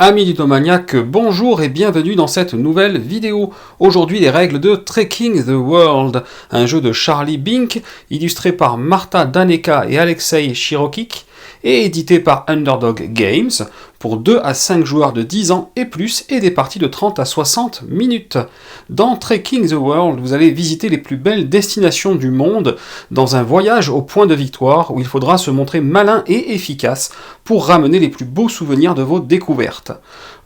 Amis ludomaniaques, bonjour et bienvenue dans cette nouvelle vidéo. Aujourd'hui, les règles de Trekking the World, un jeu de Charlie Bink, illustré par Marta Daneka et Alexei Shirokik, et édité par Underdog Games, pour 2 à 5 joueurs de 10 ans et plus, et des parties de 30 à 60 minutes. Dans Trekking the World, vous allez visiter les plus belles destinations du monde, dans un voyage au point de victoire, où il faudra se montrer malin et efficace, pour ramener les plus beaux souvenirs de vos découvertes.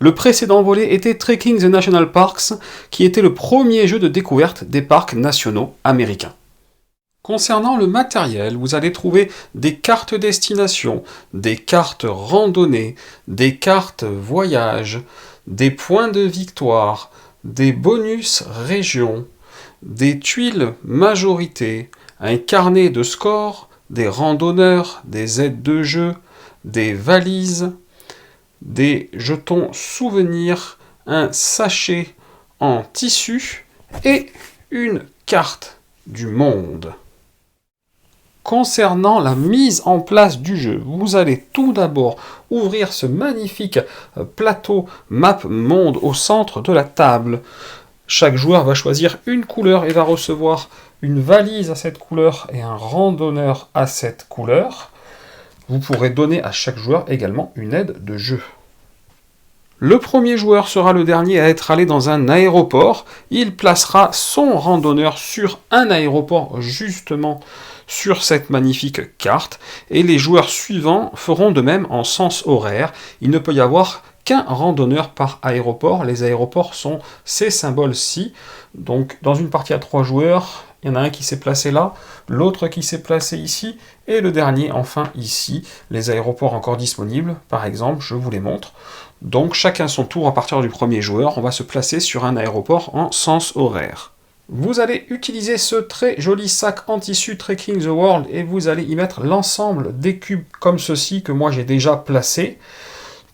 Le précédent volet était Trekking the National Parks, qui était le premier jeu de découverte des parcs nationaux américains. Concernant le matériel, vous allez trouver des cartes destination, des cartes randonnée, des cartes voyage, des points de victoire, des bonus régions, des tuiles majorité, un carnet de score, des randonneurs, des aides de jeu, des valises, des jetons souvenirs, un sachet en tissu et une carte du monde. Concernant la mise en place du jeu, vous allez tout d'abord ouvrir ce magnifique plateau map monde au centre de la table. Chaque joueur va choisir une couleur et va recevoir une valise à cette couleur et un randonneur à cette couleur. Vous pourrez donner à chaque joueur également une aide de jeu. Le premier joueur sera le dernier à être allé dans un aéroport. Il placera son randonneur sur un aéroport justement sur cette magnifique carte. Et les joueurs suivants feront de même en sens horaire. Il ne peut y avoir qu'un randonneur par aéroport. Les aéroports sont ces symboles-ci. Donc dans une partie à 3 joueurs, il y en a un qui s'est placé là, l'autre qui s'est placé ici, et le dernier enfin ici. Les aéroports encore disponibles, par exemple, je vous les montre. Donc chacun son tour à partir du premier joueur, on va se placer sur un aéroport en sens horaire. Vous allez utiliser ce très joli sac en tissu Trekking the World et vous allez y mettre l'ensemble des cubes comme ceci que moi j'ai déjà placé.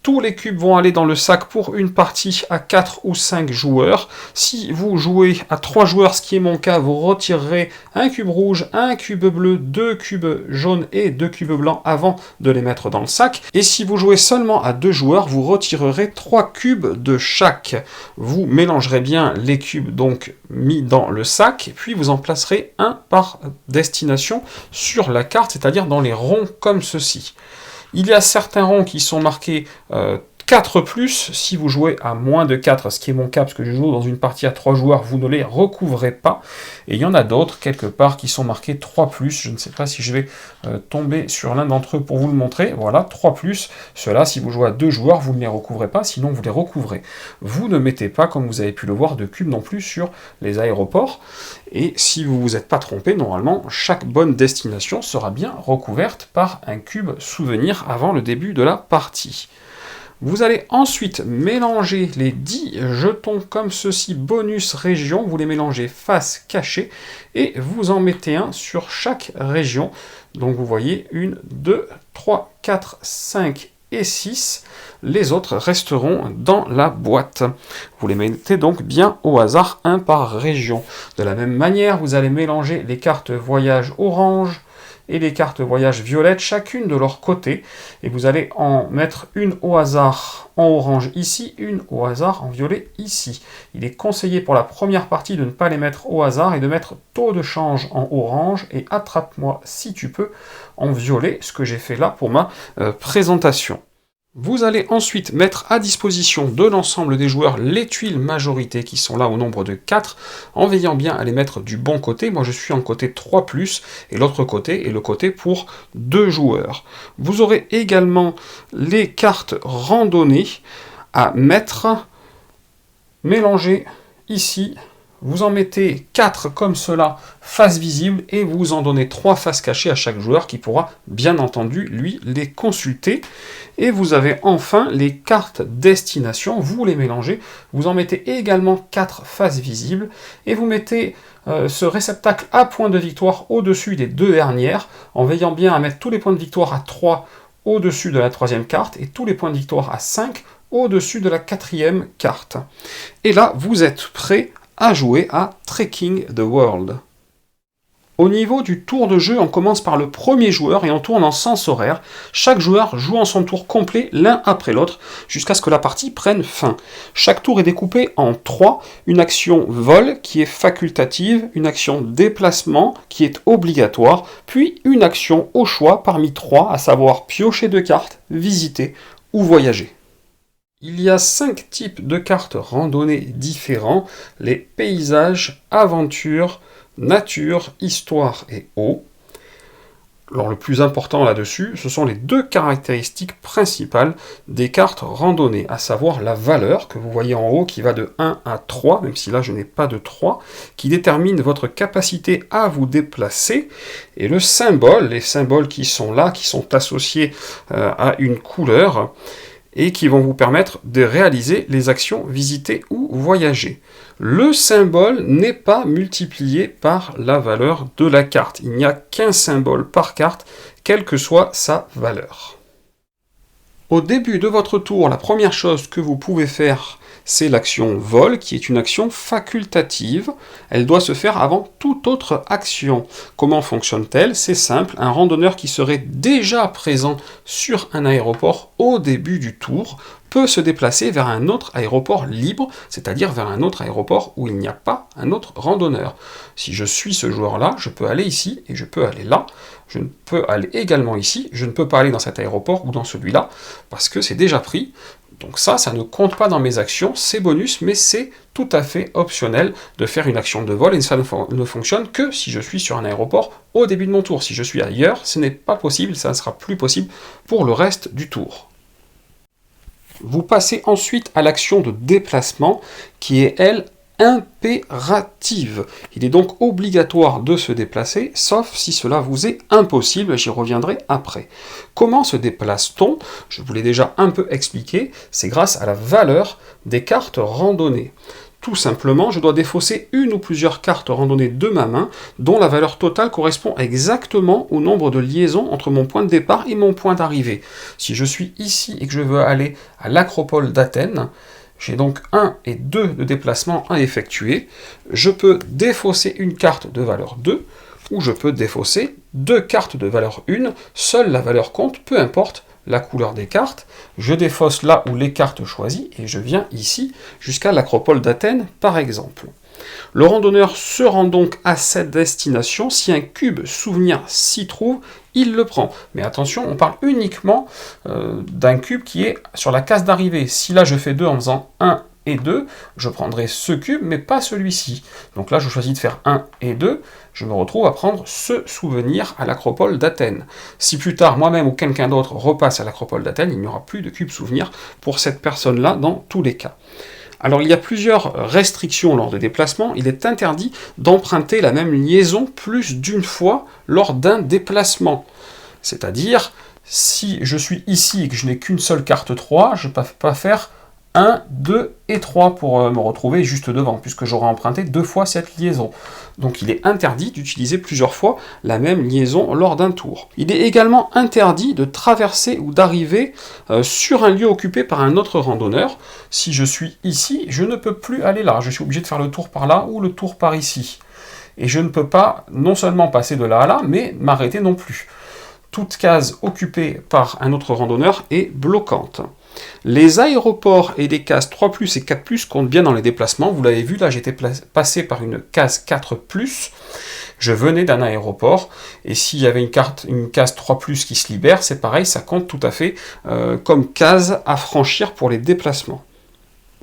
Tous les cubes vont aller dans le sac pour une partie à 4 ou 5 joueurs. Si vous jouez à 3 joueurs, ce qui est mon cas, vous retirerez un cube rouge, un cube bleu, 2 cubes jaunes et 2 cubes blancs avant de les mettre dans le sac. Et si vous jouez seulement à 2 joueurs, vous retirerez 3 cubes de chaque. Vous mélangerez bien les cubes donc mis dans le sac, puis vous en placerez un par destination sur la carte, c'est-à-dire dans les ronds comme ceci. Il y a certains ronds qui sont marqués 4+, si vous jouez à moins de 4, ce qui est mon cas, parce que je joue dans une partie à 3 joueurs, vous ne les recouvrez pas. Et il y en a d'autres, quelque part, qui sont marqués 3+, je ne sais pas si je vais tomber sur l'un d'entre eux pour vous le montrer. Voilà, 3+, ceux-là, si vous jouez à 2 joueurs, vous ne les recouvrez pas, sinon vous les recouvrez. Vous ne mettez pas, comme vous avez pu le voir, de cubes non plus sur les aéroports. Et si vous ne vous êtes pas trompé, normalement, chaque bonne destination sera bien recouverte par un cube souvenir avant le début de la partie. Vous allez ensuite mélanger les 10 jetons comme ceci, bonus région, vous les mélangez face cachée, et vous en mettez un sur chaque région. Donc vous voyez 1, 2, 3, 4, 5 et 6. Les autres resteront dans la boîte. Vous les mettez donc bien au hasard, un par région. De la même manière, vous allez mélanger les cartes voyage orange et les cartes voyage violettes, chacune de leur côté, et vous allez en mettre une au hasard en orange ici, une au hasard en violet ici. Il est conseillé pour la première partie de ne pas les mettre au hasard et de mettre taux de change en orange et attrape-moi si tu peux en violet, ce que j'ai fait là pour ma présentation. Vous allez ensuite mettre à disposition de l'ensemble des joueurs les tuiles majorité qui sont là au nombre de 4, en veillant bien à les mettre du bon côté. Moi je suis en côté 3+, et l'autre côté est le côté pour 2 joueurs. Vous aurez également les cartes randonnées à mettre, mélangées ici. Vous en mettez 4 comme cela, face visible, et vous en donnez 3 faces cachées à chaque joueur qui pourra, bien entendu, lui, les consulter. Et vous avez enfin les cartes destination, vous les mélangez, vous en mettez également 4 faces visibles, et vous mettez ce réceptacle à points de victoire au-dessus des 2 dernières, en veillant bien à mettre tous les points de victoire à 3 au-dessus de la 3e carte, et tous les points de victoire à 5 au-dessus de la 4e carte. Et là, vous êtes prêt à jouer à Trekking the World. Au niveau du tour de jeu, on commence par le premier joueur et on tourne en sens horaire. Chaque joueur joue en son tour complet l'un après l'autre jusqu'à ce que la partie prenne fin. Chaque tour est découpé en 3, une action vol qui est facultative, une action déplacement qui est obligatoire, puis une action au choix parmi 3, à savoir piocher 2 cartes, visiter ou voyager. Il y a 5 types de cartes randonnées différents, les paysages, aventures, nature, histoire et eau. Alors le plus important là-dessus, ce sont les 2 caractéristiques principales des cartes randonnées, à savoir la valeur que vous voyez en haut qui va de 1 à 3, même si là je n'ai pas de 3, qui détermine votre capacité à vous déplacer, et le symbole, les symboles qui sont là, qui sont associés à une couleur, et qui vont vous permettre de réaliser les actions visiter ou voyager. Le symbole n'est pas multiplié par la valeur de la carte. Il n'y a qu'un symbole par carte, quelle que soit sa valeur. Au début de votre tour, la première chose que vous pouvez faire, c'est l'action vol, qui est une action facultative. Elle doit se faire avant toute autre action. Comment fonctionne-t-elle? C'est simple, un randonneur qui serait déjà présent sur un aéroport au début du tour peut se déplacer vers un autre aéroport libre, c'est-à-dire vers un autre aéroport où il n'y a pas un autre randonneur. Si je suis ce joueur-là, je peux aller ici et je peux aller là. Je peux aller également ici, je ne peux pas aller dans cet aéroport ou dans celui-là, parce que c'est déjà pris. Donc ça ne compte pas dans mes actions, c'est bonus, mais c'est tout à fait optionnel de faire une action de vol, et ça ne fonctionne que si je suis sur un aéroport au début de mon tour. Si je suis ailleurs, ce n'est pas possible, ça ne sera plus possible pour le reste du tour. Vous passez ensuite à l'action de déplacement, qui est, elle, impérative. Il est donc obligatoire de se déplacer, sauf si cela vous est impossible, j'y reviendrai après. Comment se déplace-t-on? Je vous l'ai déjà un peu expliqué, c'est grâce à la valeur des cartes randonnées. Tout simplement, je dois défausser une ou plusieurs cartes randonnées de ma main, dont la valeur totale correspond exactement au nombre de liaisons entre mon point de départ et mon point d'arrivée. Si je suis ici et que je veux aller à l'Acropole d'Athènes, j'ai donc 1 et 2 de déplacement à effectuer. Je peux défausser une carte de valeur 2, ou je peux défausser 2 cartes de valeur 1. Seule la valeur compte, peu importe la couleur des cartes. Je défausse là où les cartes choisies, et je viens ici jusqu'à l'Acropole d'Athènes, par exemple. Le randonneur se rend donc à cette destination. Si un cube souvenir s'y trouve, il le prend. Mais attention, on parle uniquement d'un cube qui est sur la case d'arrivée. Si là je fais 2 en faisant 1 et 2, je prendrai ce cube, mais pas celui-ci. Donc là, je choisis de faire 1 et 2, je me retrouve à prendre ce souvenir à l'Acropole d'Athènes. Si plus tard, moi-même ou quelqu'un d'autre repasse à l'Acropole d'Athènes, il n'y aura plus de cube souvenir pour cette personne-là dans tous les cas. Alors il y a plusieurs restrictions lors des déplacements. Il est interdit d'emprunter la même liaison plus d'une fois lors d'un déplacement. C'est-à-dire, si je suis ici et que je n'ai qu'une seule carte 3, je ne peux pas faire 1, 2 et 3 pour me retrouver juste devant, puisque j'aurai emprunté 2 fois cette liaison. Donc il est interdit d'utiliser plusieurs fois la même liaison lors d'un tour. Il est également interdit de traverser ou d'arriver sur un lieu occupé par un autre randonneur. Si je suis ici, je ne peux plus aller là. Je suis obligé de faire le tour par là ou le tour par ici. Et je ne peux pas non seulement passer de là à là, mais m'arrêter non plus. Toute case occupée par un autre randonneur est bloquante. Les aéroports et les cases 3+, et 4+, comptent bien dans les déplacements. Vous l'avez vu, là j'étais passé par une case 4+, je venais d'un aéroport, et s'il y avait une case 3+, qui se libère, c'est pareil, ça compte tout à fait comme case à franchir pour les déplacements.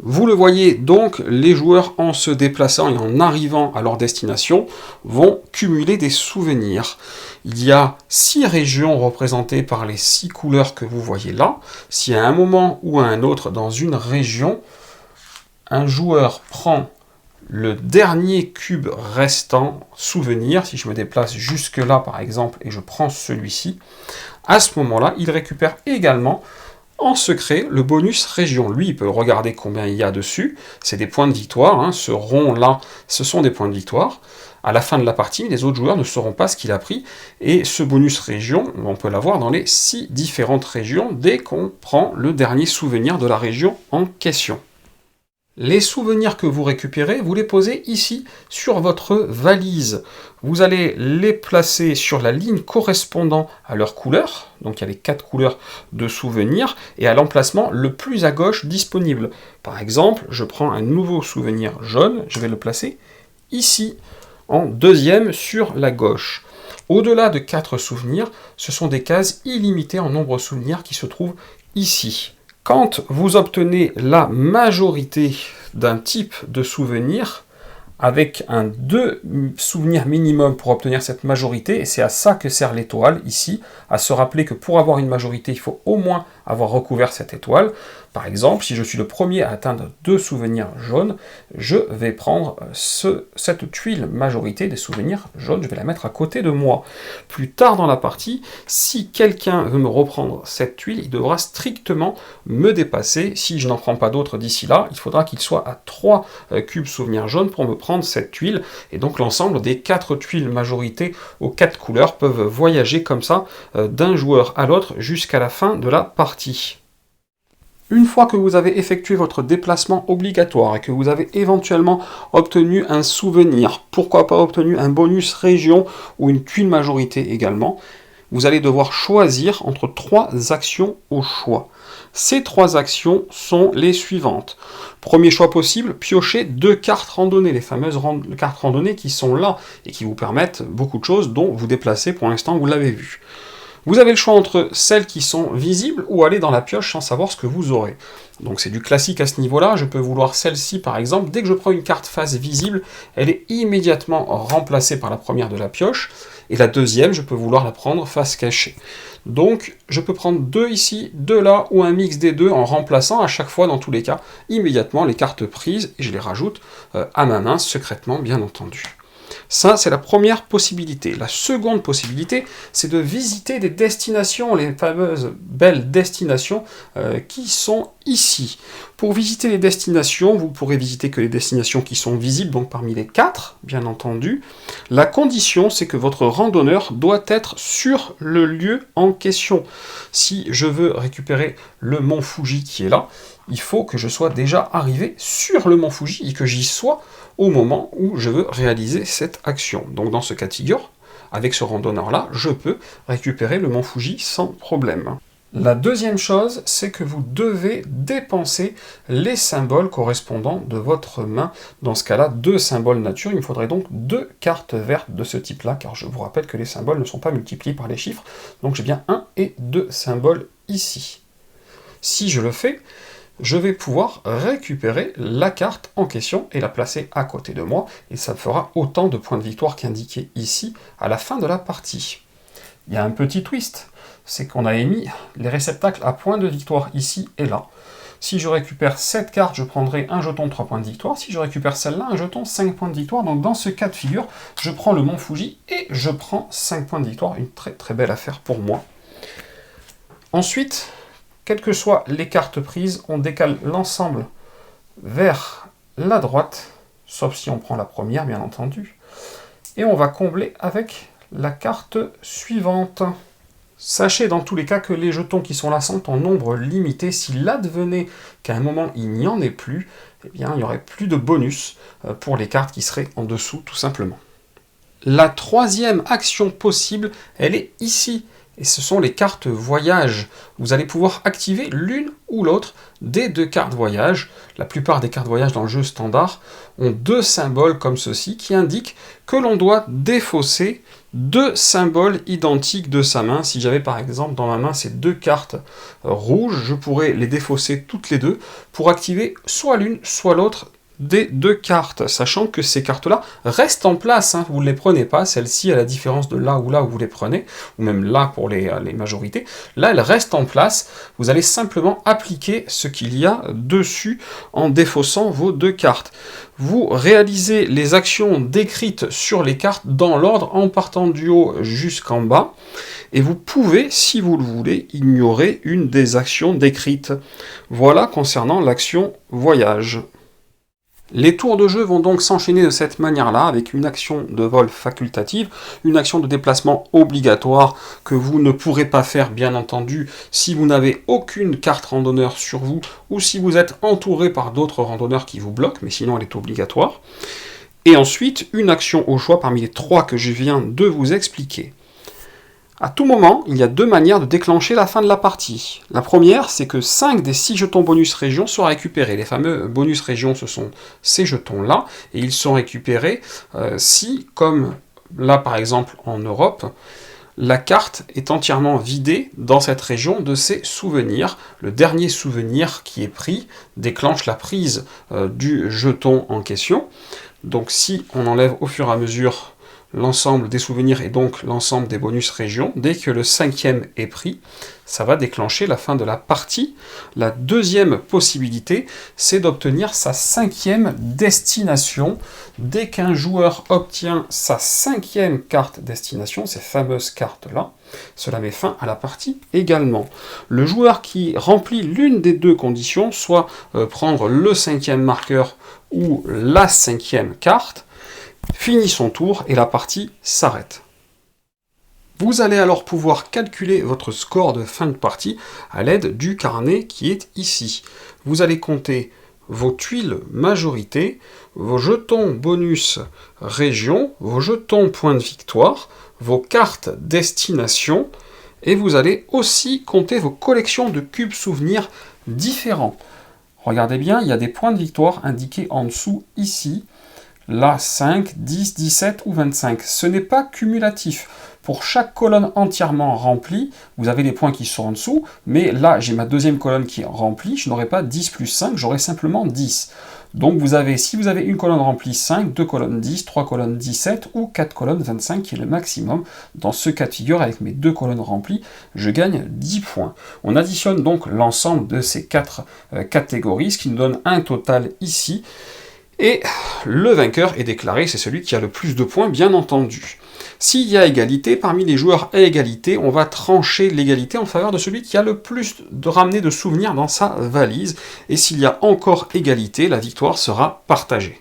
Vous le voyez donc, les joueurs en se déplaçant et en arrivant à leur destination vont cumuler des souvenirs. Il y a 6 régions représentées par les 6 couleurs que vous voyez là. Si à un moment ou à un autre dans une région, un joueur prend le dernier cube restant souvenir, si je me déplace jusque là par exemple et je prends celui-ci, à ce moment-là, il récupère également en secret le bonus région. Lui, il peut regarder combien il y a dessus. C'est des points de victoire. Hein. Ce rond-là, ce sont des points de victoire. À la fin de la partie, les autres joueurs ne sauront pas ce qu'il a pris. Et ce bonus région, on peut l'avoir dans les 6 différentes régions dès qu'on prend le dernier souvenir de la région en question. Les souvenirs que vous récupérez, vous les posez ici sur votre valise. Vous allez les placer sur la ligne correspondant à leur couleur. Donc il y a les 4 couleurs de souvenirs et à l'emplacement le plus à gauche disponible. Par exemple, je prends un nouveau souvenir jaune, je vais le placer ici, en deuxième sur la gauche. Au-delà de 4 souvenirs, ce sont des cases illimitées en nombre de souvenirs qui se trouvent ici. Quand vous obtenez la majorité d'un type de souvenir, avec un 2 souvenirs minimum pour obtenir cette majorité, et c'est à ça que sert l'étoile ici, à se rappeler que pour avoir une majorité, il faut au moins avoir recouvert cette étoile. Par exemple, si je suis le premier à atteindre 2 souvenirs jaunes, je vais prendre cette tuile majorité des souvenirs jaunes, je vais la mettre à côté de moi. Plus tard dans la partie, si quelqu'un veut me reprendre cette tuile, il devra strictement me dépasser. Si je n'en prends pas d'autres d'ici là, il faudra qu'il soit à 3 cubes souvenirs jaunes pour me prendre cette tuile. Et donc l'ensemble des 4 tuiles majorité aux 4 couleurs peuvent voyager comme ça d'un joueur à l'autre jusqu'à la fin de la partie. Une fois que vous avez effectué votre déplacement obligatoire et que vous avez éventuellement obtenu un souvenir, pourquoi pas obtenu un bonus région ou une tuile majorité également, vous allez devoir choisir entre 3 actions au choix. Ces 3 actions sont les suivantes. Premier choix possible, piocher 2 cartes randonnées, les fameuses cartes randonnées qui sont là et qui vous permettent beaucoup de choses dont vous déplacez pour l'instant, vous l'avez vu. Vous avez le choix entre celles qui sont visibles ou aller dans la pioche sans savoir ce que vous aurez. Donc c'est du classique à ce niveau-là, je peux vouloir celle-ci par exemple, dès que je prends une carte face visible, elle est immédiatement remplacée par la première de la pioche, et la deuxième, je peux vouloir la prendre face cachée. Donc je peux prendre 2 ici, 2 là, ou un mix des deux en remplaçant à chaque fois, dans tous les cas, immédiatement les cartes prises, et je les rajoute à ma main, secrètement bien entendu. Ça, c'est la première possibilité. La seconde possibilité, c'est de visiter des destinations, les fameuses belles destinations qui sont ici. Pour visiter les destinations, vous pourrez visiter que les destinations qui sont visibles, donc parmi les 4, bien entendu. La condition, c'est que votre randonneur doit être sur le lieu en question. Si je veux récupérer le mont Fuji qui est là, il faut que je sois déjà arrivé sur le mont Fuji et que j'y sois au moment où je veux réaliser cette action. Donc dans ce cas de figure, avec ce randonneur-là, je peux récupérer le mont Fuji sans problème. La deuxième chose, c'est que vous devez dépenser les symboles correspondants de votre main. Dans ce cas-là, 2 symboles nature. Il me faudrait donc 2 cartes vertes de ce type-là, car je vous rappelle que les symboles ne sont pas multipliés par les chiffres. Donc j'ai bien 1 et 2 symboles ici. Si je le fais, je vais pouvoir récupérer la carte en question et la placer à côté de moi, et ça me fera autant de points de victoire qu'indiqué ici à la fin de la partie. Il y a un petit twist, c'est qu'on a émis les réceptacles à points de victoire ici et là. Si je récupère cette carte, je prendrai un jeton de 3 points de victoire. Si je récupère celle-là, un jeton 5 points de victoire. Donc dans ce cas de figure, je prends le mont Fuji et je prends 5 points de victoire. Une très très belle affaire pour moi. Ensuite, quelles que soient les cartes prises, on décale l'ensemble vers la droite, sauf si on prend la première, bien entendu. Et on va combler avec la carte suivante. Sachez dans tous les cas que les jetons qui sont là sont en nombre limité. S'il advenait qu'à un moment il n'y en ait plus, eh bien il n'y aurait plus de bonus pour les cartes qui seraient en dessous, tout simplement. La troisième action possible, elle est ici. Et ce sont les cartes voyage. Vous allez pouvoir activer l'une ou l'autre des 2 cartes voyage. La plupart des cartes voyage dans le jeu standard ont 2 symboles comme ceci qui indiquent que l'on doit défausser 2 symboles identiques de sa main. Si j'avais par exemple dans ma main ces 2 cartes rouges, je pourrais les défausser toutes les 2 pour activer soit l'une, soit l'autre des 2 cartes, sachant que ces cartes-là restent en place, hein, vous ne les prenez pas, celle-ci à la différence de là où vous les prenez, ou même là pour les majorités, là elles restent en place, vous allez simplement appliquer ce qu'il y a dessus en défaussant vos 2 cartes. Vous réalisez les actions décrites sur les cartes dans l'ordre en partant du haut jusqu'en bas, et vous pouvez, si vous le voulez, ignorer une des actions décrites. Voilà concernant l'action voyage. Les tours de jeu vont donc s'enchaîner de cette manière-là, avec une action de vol facultative, une action de déplacement obligatoire que vous ne pourrez pas faire, bien entendu, si vous n'avez aucune carte randonneur sur vous, ou si vous êtes entouré par d'autres randonneurs qui vous bloquent, mais sinon elle est obligatoire. Et ensuite, une action au choix parmi les 3 que je viens de vous expliquer. À tout moment, il y a 2 manières de déclencher la fin de la partie. La première, c'est que 5 des 6 jetons bonus région sont récupérés. Les fameux bonus région, ce sont ces jetons-là, et ils sont récupérés si, comme là par exemple en Europe, la carte est entièrement vidée dans cette région de ses souvenirs. Le dernier souvenir qui est pris déclenche la prise du jeton en question. Donc si on enlève au fur et à mesure l'ensemble des souvenirs et donc l'ensemble des bonus régions, dès que le 5e est pris, ça va déclencher la fin de la partie. La deuxième possibilité, c'est d'obtenir sa 5e destination. Dès qu'un joueur obtient sa 5e carte destination, ces fameuses cartes-là, cela met fin à la partie également. Le joueur qui remplit l'une des 2 conditions, soit prendre le 5e marqueur ou la 5e carte, finit son tour et la partie s'arrête. Vous allez alors pouvoir calculer votre score de fin de partie à l'aide du carnet qui est ici. Vous allez compter vos tuiles majorité, vos jetons bonus région, vos jetons points de victoire, vos cartes destination, et vous allez aussi compter vos collections de cubes souvenirs différents. Regardez bien, il y a des points de victoire indiqués en dessous ici. Là, 5, 10, 17 ou 25. Ce n'est pas cumulatif. Pour chaque colonne entièrement remplie, vous avez les points qui sont en dessous, mais là, j'ai ma deuxième colonne qui est remplie, je n'aurai pas 10 plus 5, j'aurai simplement 10. Donc si vous avez une colonne remplie 5, 2 colonnes 10, 3 colonnes 17 ou 4 colonnes 25 qui est le maximum. Dans ce cas de figure, avec mes 2 colonnes remplies, je gagne 10 points. On additionne donc l'ensemble de ces 4 catégories, ce qui nous donne un total ici. Et le vainqueur est déclaré, c'est celui qui a le plus de points, bien entendu. S'il y a égalité, parmi les joueurs à égalité, on va trancher l'égalité en faveur de celui qui a le plus de ramené de souvenirs dans sa valise. Et s'il y a encore égalité, la victoire sera partagée.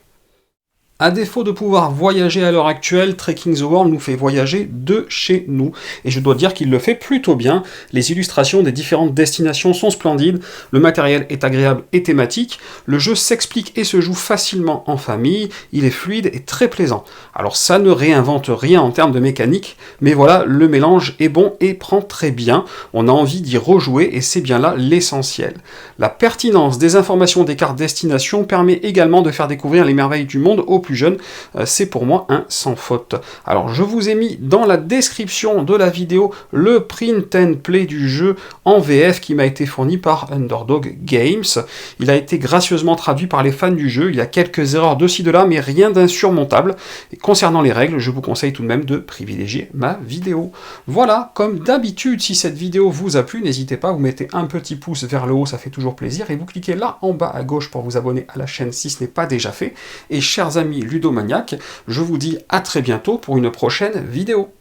À défaut de pouvoir voyager à l'heure actuelle, Trekking the World nous fait voyager de chez nous. Et je dois dire qu'il le fait plutôt bien. Les illustrations des différentes destinations sont splendides, le matériel est agréable et thématique, le jeu s'explique et se joue facilement en famille, il est fluide et très plaisant. Alors ça ne réinvente rien en termes de mécanique, mais voilà, le mélange est bon et prend très bien. On a envie d'y rejouer et c'est bien là l'essentiel. La pertinence des informations des cartes destination permet également de faire découvrir les merveilles du monde aux plus jeunes, c'est pour moi un sans faute. Alors je vous ai mis dans la description de la vidéo le print and play du jeu en VF qui m'a été fourni par Underdog Games. Il a été gracieusement traduit par les fans du jeu, il y a quelques erreurs de ci de là, mais rien d'insurmontable. Et concernant les règles, je vous conseille tout de même de privilégier ma vidéo. Voilà, comme d'habitude, si cette vidéo vous a plu, n'hésitez pas, vous mettez un petit pouce vers le haut, ça fait toujours plaisir, et vous cliquez là en bas à gauche pour vous abonner à la chaîne si ce n'est pas déjà fait. Et chers amis ludomaniaques, je vous dis à très bientôt pour une prochaine vidéo.